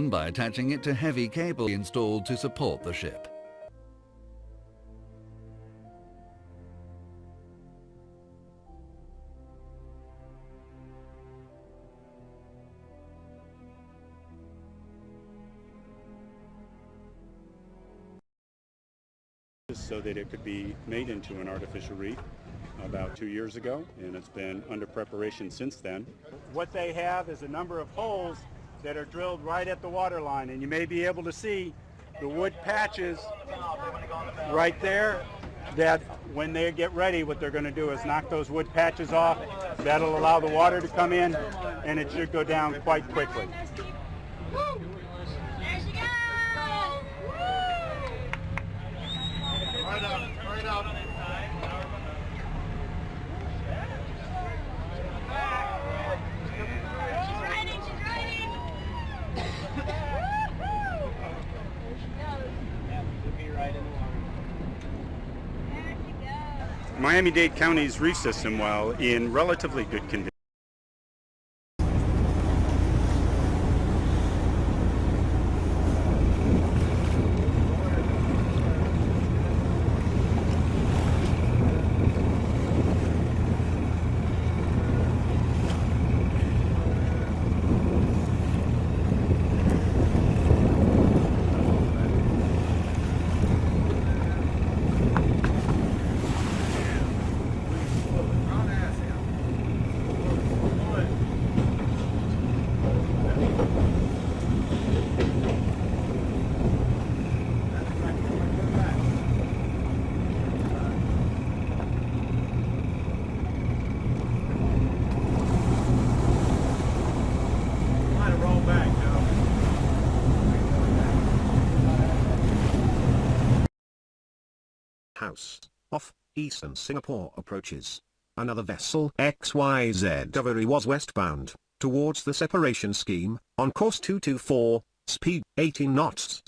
often by attaching it to heavy cable installed to support the ship. So that it could be made into an artificial reef about 2 years ago, and it's been under preparation since then. What they have is a number of holes that are drilled right at the water line, and you may be able to see the wood patches right there, that when they get ready, what they're going to do is knock those wood patches off. That'll allow the water to come in, and it should go down quite quickly. Right up. She's riding. Miami-Dade County's reef system, while in relatively good condition, house off eastern Singapore approaches. Another vessel XYZ Discovery was westbound, towards the separation scheme, on course 224, speed 18 knots.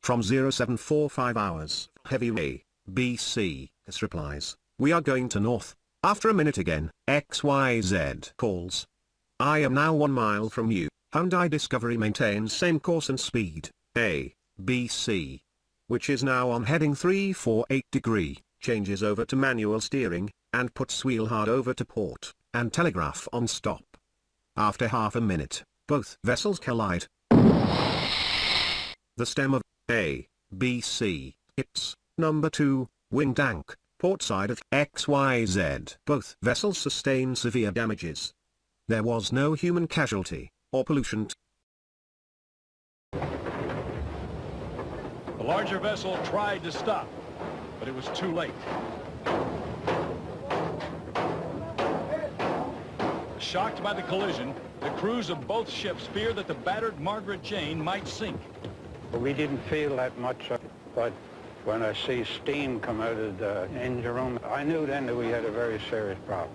From 0745 hours, heavy A, BC, S replies, we are going to north. After a minute again, XYZ calls. I am now 1 mile from you. Hyundai Discovery maintains same course and speed, A, BC, which is now on heading 348 degree, changes over to manual steering, and puts wheel hard over to port, and telegraph on stop. After half a minute, both vessels collide. The stem of A, BC, hits, number 2, wing tank, port side of XYZ. Both vessels sustain severe damages. There was no human casualty, or pollution. The larger vessel tried to stop, but it was too late. Shocked by the collision, the crews of both ships feared that the battered Margaret Jane might sink. We didn't feel that much, but when I see steam come out of the engine room, I knew then that we had a very serious problem.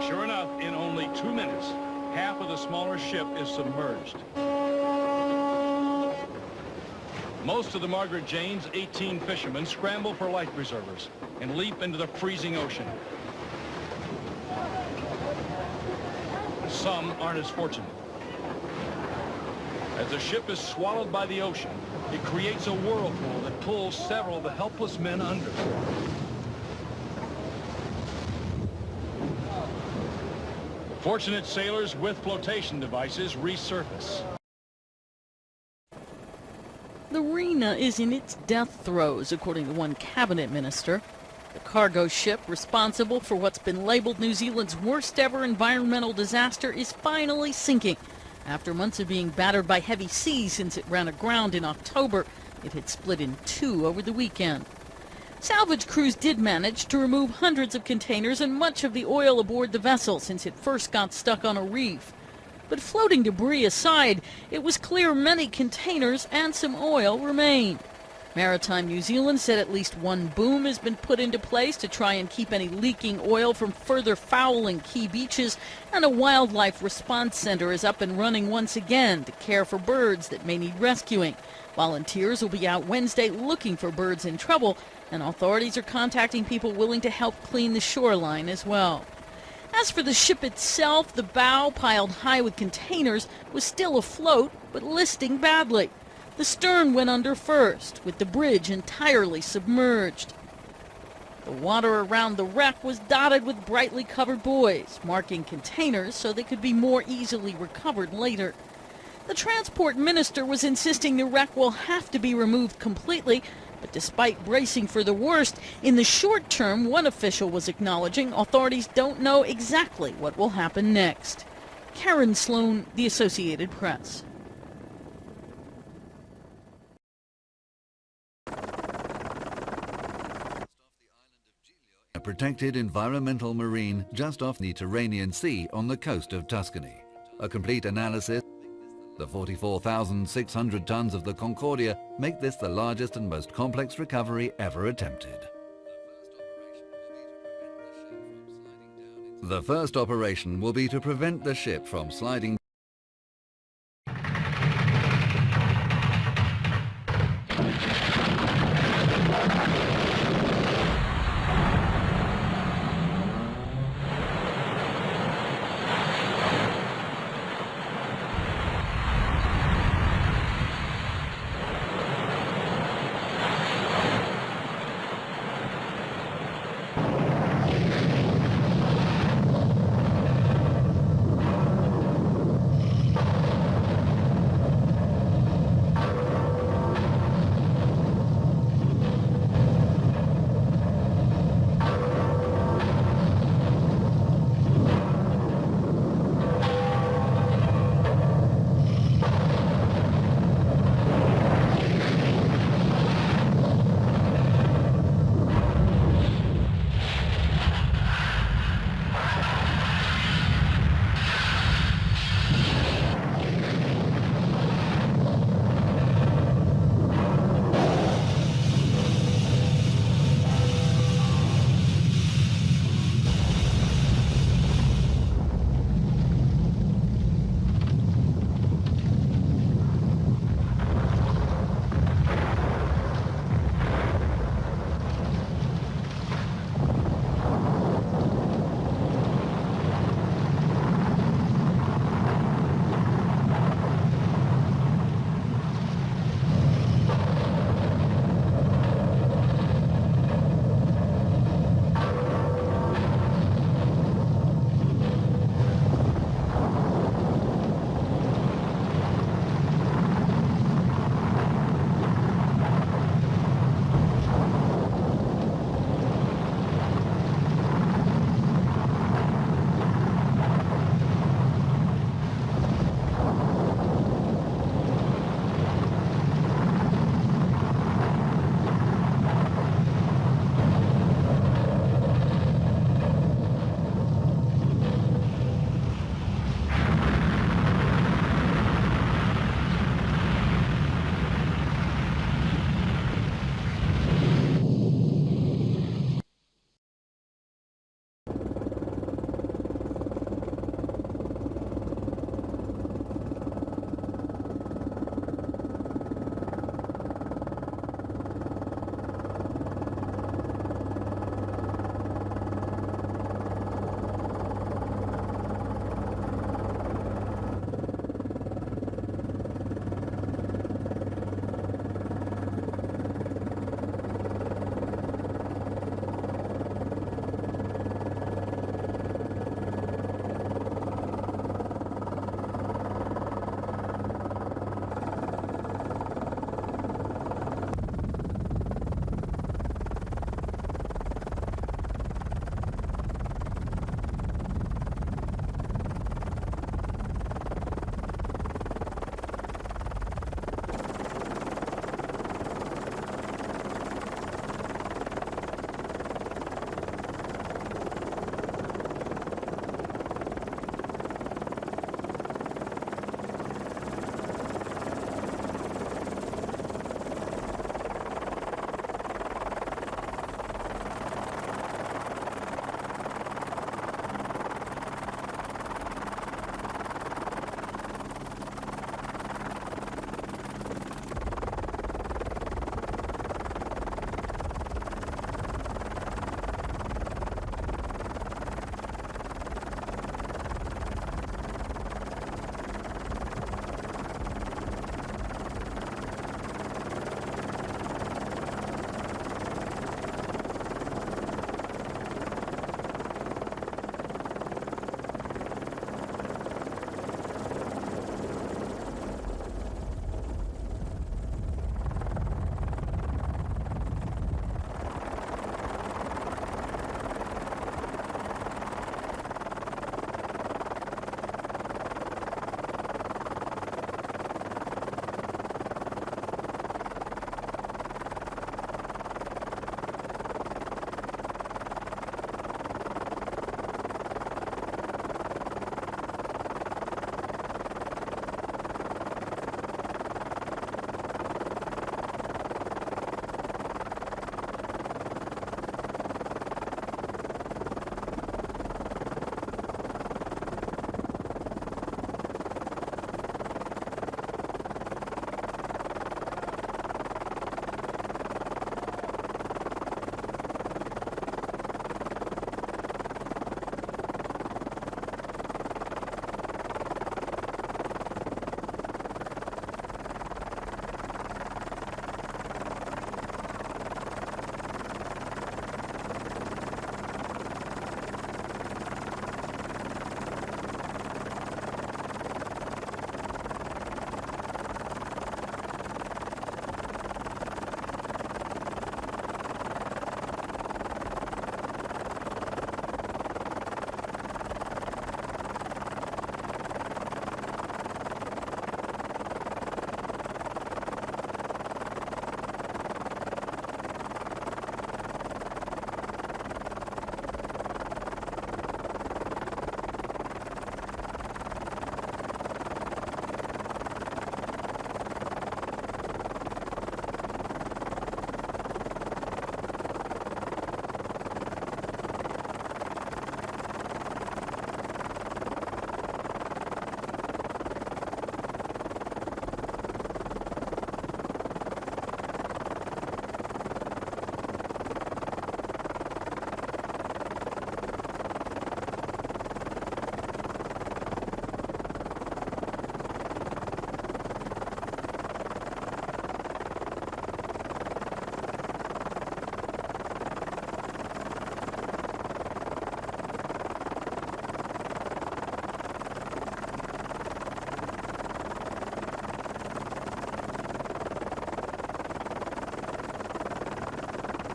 Sure enough, in only 2 minutes, half of the smaller ship is submerged. Most of the Margaret Jane's 18 fishermen scramble for life preservers and leap into the freezing ocean. Some aren't as fortunate. As the ship is swallowed by the ocean, it creates a whirlpool that pulls several of the helpless men under. Fortunate sailors with flotation devices resurface. The Rena is in its death throes, according to one cabinet minister. The cargo ship responsible for what's been labeled New Zealand's worst ever environmental disaster is finally sinking. After months of being battered by heavy seas since it ran aground in October, it had split in two over the weekend. Salvage crews did manage to remove hundreds of containers and much of the oil aboard the vessel since it first got stuck on a reef. But floating debris aside, it was clear many containers and some oil remain. Maritime New Zealand said at least one boom has been put into place to try and keep any leaking oil from further fouling key beaches, and a wildlife response center is up and running once again to care for birds that may need rescuing. Volunteers will be out Wednesday looking for birds in trouble, and authorities are contacting people willing to help clean the shoreline as well. As for the ship itself, the bow, piled high with containers, was still afloat, but listing badly. The stern went under first, with the bridge entirely submerged. The water around the wreck was dotted with brightly colored buoys, marking containers so they could be more easily recovered later. The transport minister was insisting the wreck will have to be removed completely, but despite bracing for the worst, in the short term, one official was acknowledging authorities don't know exactly what will happen next. Karen Sloan, The Associated Press. A protected environmental marine just off the Mediterranean Sea on the coast of Tuscany. A complete analysis. The 44,600 tons of the Concordia make this the largest and most complex recovery ever attempted. The first operation will be to prevent the ship from sliding